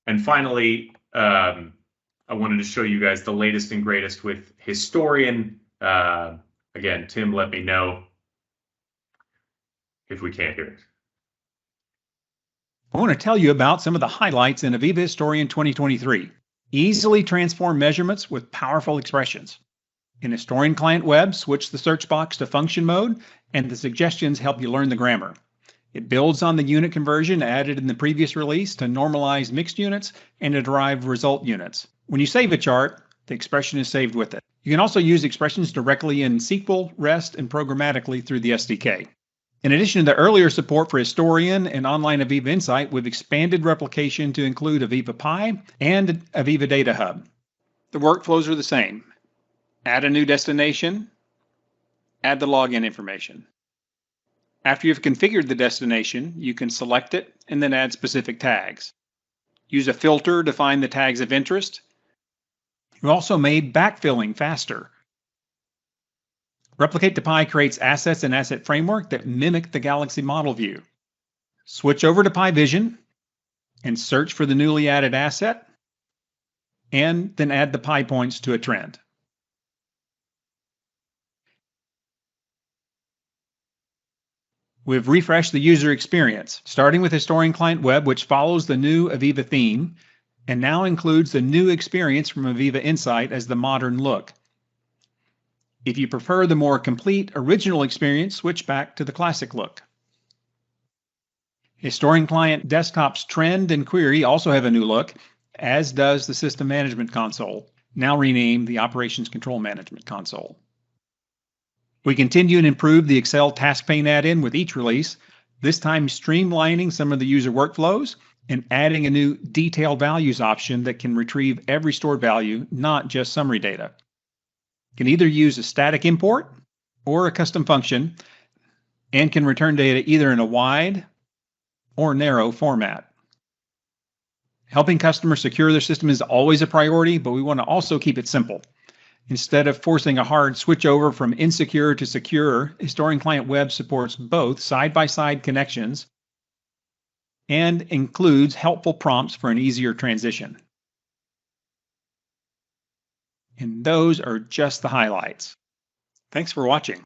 And finally, I wanted to show you guys the latest and greatest with Historian. Again, Tim, let me know if we can't hear it. I want to tell you about some of the highlights in AVEVA Historian 2023. Easily transform measurements with powerful expressions. In Historian Client Web, switch the search box to function mode, and the suggestions help you learn the grammar. It builds on the unit conversion added in the previous release to normalize mixed units and to derive result units. When you save a chart, the expression is saved with it. You can also use expressions directly in SQL, REST, and programmatically through the SDK. In addition to the earlier support for Historian and online AVEVA Insight, we've expanded replication to include AVEVA Pi and AVEVA Data Hub. The workflows are the same. Add a new destination, add the login information. After you've configured the destination, you can select it and then add specific tags. Use a filter to find the tags of interest. We've also made backfilling faster. Replicate to Pi creates assets and asset framework that mimic the Galaxy model view. Switch over to Pi Vision and search for the newly added asset, and then add the Pi points to a trend. We've refreshed the user experience, starting with Historian Client Web, which follows the new AVEVA theme, and now includes the new experience from AVEVA Insight as the modern look. If you prefer the more complete original experience, switch back to the classic look. Historian Client Desktop's trend and query also have a new look, as does the System Management Console, now renamed the Operations Control Management Console. We continue and improve the Excel task pane add-in with each release, this time streamlining some of the user workflows and adding a new detailed values option that can retrieve every stored value, not just summary data. You can either use a static import or a custom function and can return data either in a wide or narrow format. Helping customers secure their system is always a priority, but we want to also keep it simple. Instead of forcing a hard switch over from insecure to secure, Historian Client Web supports both side-by-side connections and includes helpful prompts for an easier transition. And those are just the highlights. Thanks for watching.